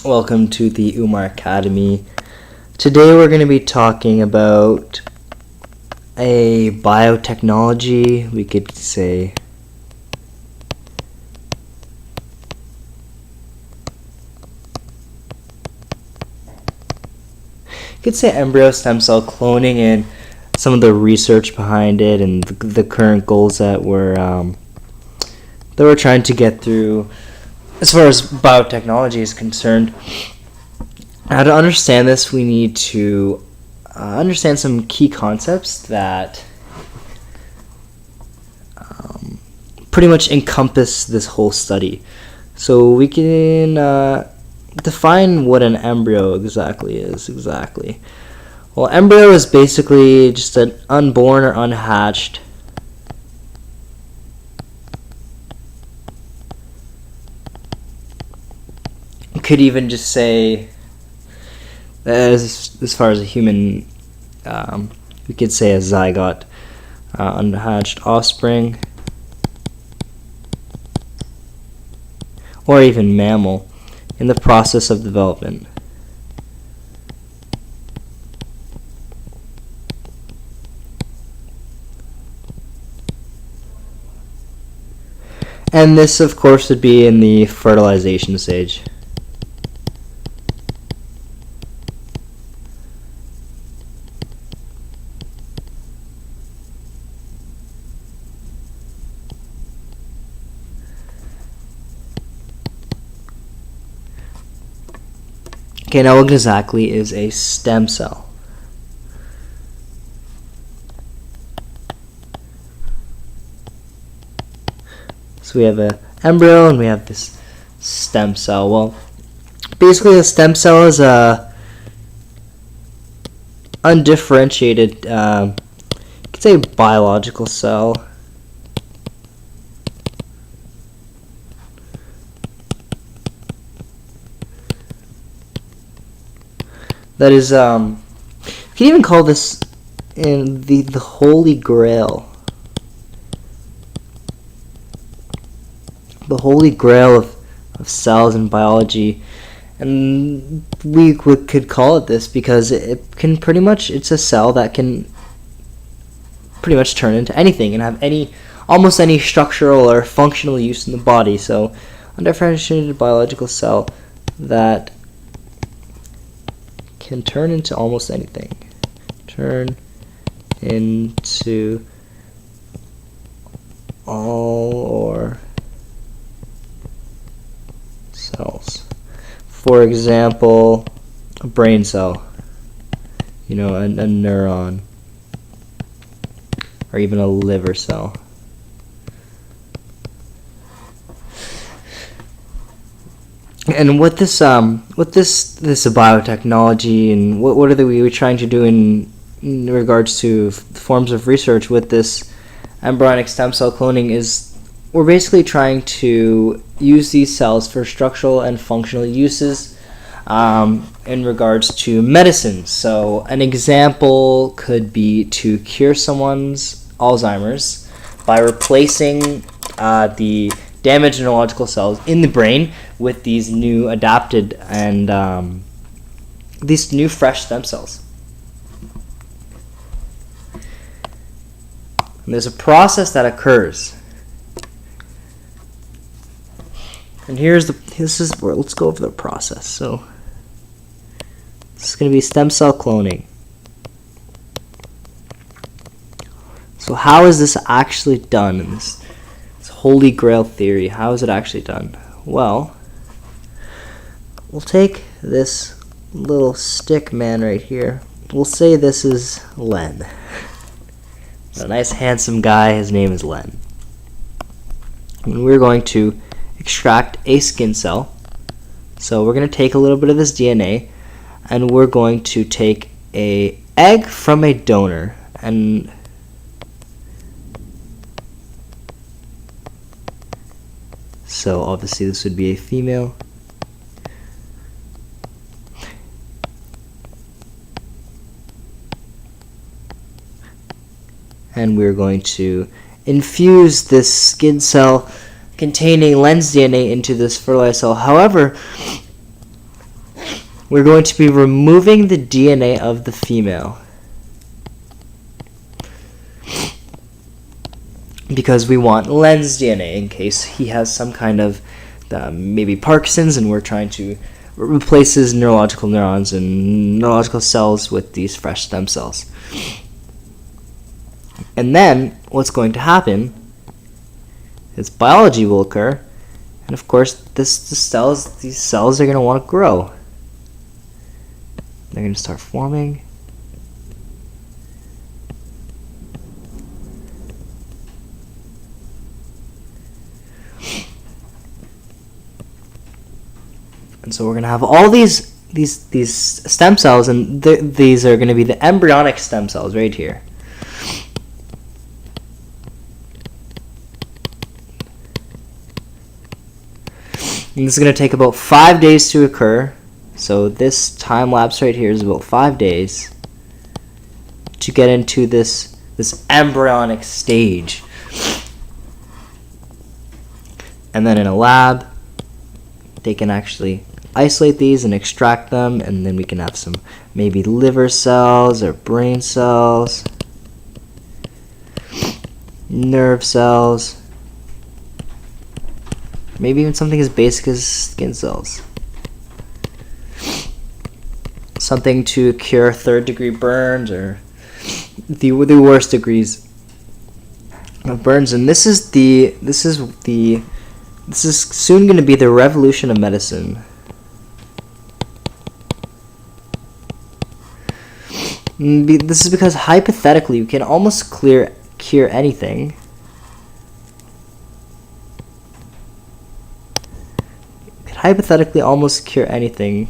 Welcome to the Umar Academy. Today we're going to be talking about a biotechnology, we could say. Embryo stem cell cloning and some of the research behind it and the current goals that we're trying to get through as far as biotechnology is concerned. Now, to understand this, we need to understand some key concepts that pretty much encompass this whole study. So we can define what an embryo exactly is. Well, embryo is basically just an unborn or unhatched could even just say, as far as a human, we could say a zygote, unhatched offspring, or even mammal in the process of development. And this, of course, would be in the fertilization stage. Okay, now what exactly is a stem cell? So we have an embryo and we have this stem cell. Well, basically a stem cell is a undifferentiated, you could say biological cell. That is, you can even call this in the holy grail. The holy grail of cells in biology. And we could call it this because it can pretty much, it's a cell that can pretty much turn into anything and have almost any structural or functional use in the body. So, undifferentiated biological cell that can turn into almost anything. Turn into all or cells. For example, a brain cell, a neuron, or even a liver cell. And what this biotechnology and what are we trying to do in regards to forms of research with this embryonic stem cell cloning is we're basically trying to use these cells for structural and functional uses in regards to medicine. So an example could be to cure someone's Alzheimer's by replacing the damaged neurological cells in the brain with these new adapted and these new fresh stem cells. And there's a process that occurs. And let's go over the process. So this is going to be stem cell cloning. So how is this actually done in this holy grail theory? How is it actually done? Well, we'll take this little stick man right here. We'll say this is Len. A nice handsome guy, his name is Len. And we're going to extract a skin cell. So we're going to take a little bit of this DNA and we're going to take an egg from a donor and so obviously this would be a female. And we're going to infuse this skin cell containing Len's DNA into this fertilized cell. However, we're going to be removing the DNA of the female, because we want Len's DNA in case he has some kind of maybe Parkinson's, and we're trying to replace his neurological neurons and neurological cells with these fresh stem cells. And then what's going to happen is biology will occur, and of course these cells are going to want to grow. They're going to start forming. And so we're going to have all these stem cells, and these are going to be the embryonic stem cells right here. And this is going to take about 5 days to occur. So this time lapse right here is about 5 days to get into this embryonic stage. And then in a lab, they can actually isolate these and extract them, and then we can have some maybe liver cells or brain cells, nerve cells, maybe even something as basic as skin cells. Something to cure third-degree burns or the worst degrees of burns. And this is soon going to be the revolution of medicine. This is because hypothetically you can almost cure anything. You could hypothetically almost cure anything.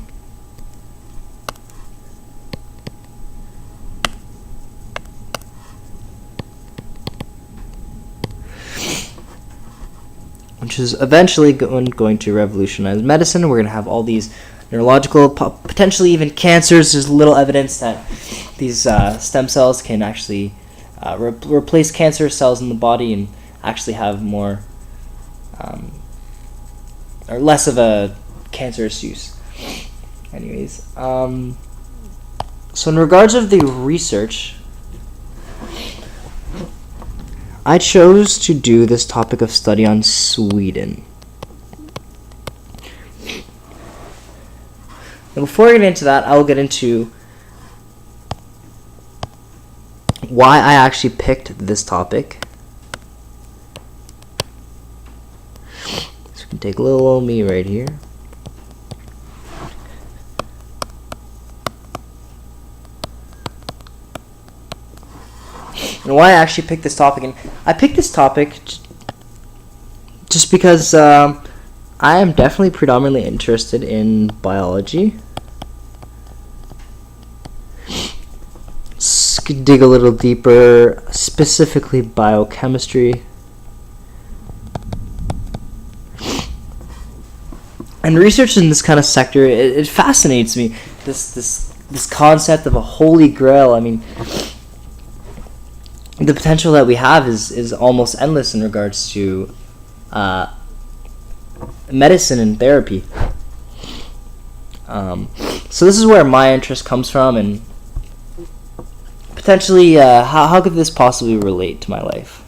Which is eventually going to revolutionize medicine. We're going to have all these neurological, potentially even cancers. There's little evidence that these stem cells can actually replace cancer cells in the body and actually have more or less of a cancerous use. Anyways, so in regards of the research, I chose to do this topic of study on Sweden. And before I get into that, I will get into why I actually picked this topic. So we can take a little old me right here. And why I actually picked this topic. And I picked this topic just because I am definitely predominantly interested in biology. Let's dig a little deeper, specifically biochemistry. And research in this kind of sector, it fascinates me. This concept of a holy grail. I mean, the potential that we have is almost endless in regards to medicine and therapy. So this is where my interest comes from, and potentially how could this possibly relate to my life?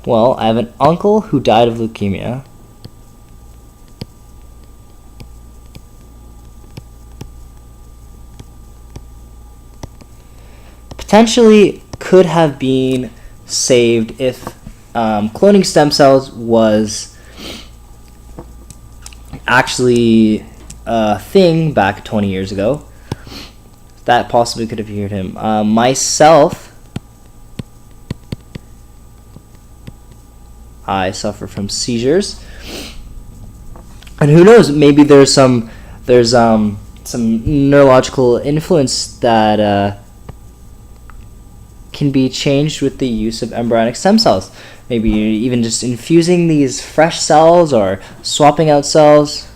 Well, I have an uncle who died of leukemia. Potentially could have been saved if cloning stem cells was actually a thing back 20 years ago. That possibly could have cured him. Myself, I suffer from seizures, and who knows? Maybe there's some neurological influence that can be changed with the use of embryonic stem cells. Maybe even just infusing these fresh cells or swapping out cells.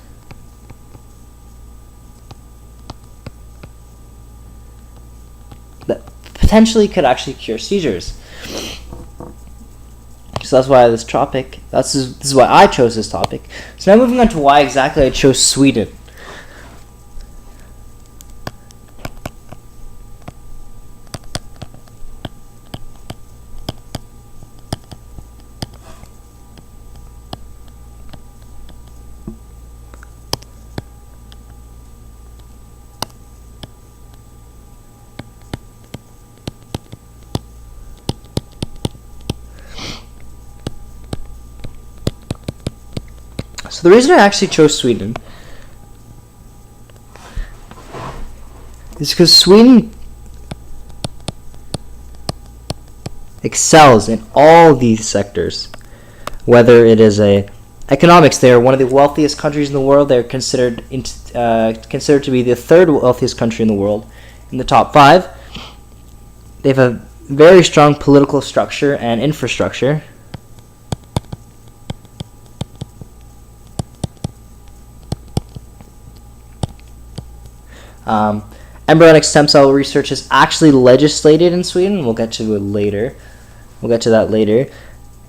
That potentially could actually cure seizures. So that's why this topic. This is why I chose this topic. So now moving on to why exactly I chose Sweden. So the reason I actually chose Sweden is because Sweden excels in all these sectors. Whether it is economics, they are one of the wealthiest countries in the world. They're considered to be the third wealthiest country in the world, in the top 5. They have a very strong political structure and infrastructure. Embryonic stem cell research is actually legislated in Sweden. We'll get to it later. We'll get to that later.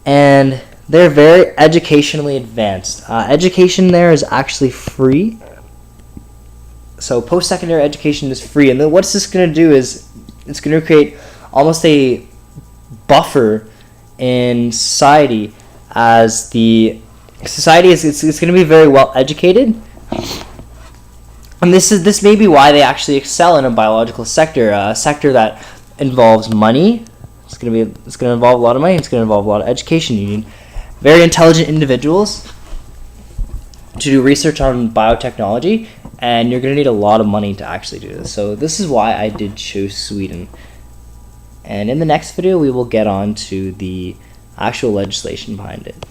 And they're very educationally advanced. Education there is actually free. So post-secondary education is free. And then what's this going to do is it's going to create almost a buffer in society, as the society is it's going to be very well educated. And this may be why they actually excel in a biological sector, a sector that involves money. It's going to involve a lot of money. It's going to involve a lot of education. You need very intelligent individuals to do research on biotechnology, and you're going to need a lot of money to actually do this. So this is why I did choose Sweden. And in the next video, we will get on to the actual legislation behind it.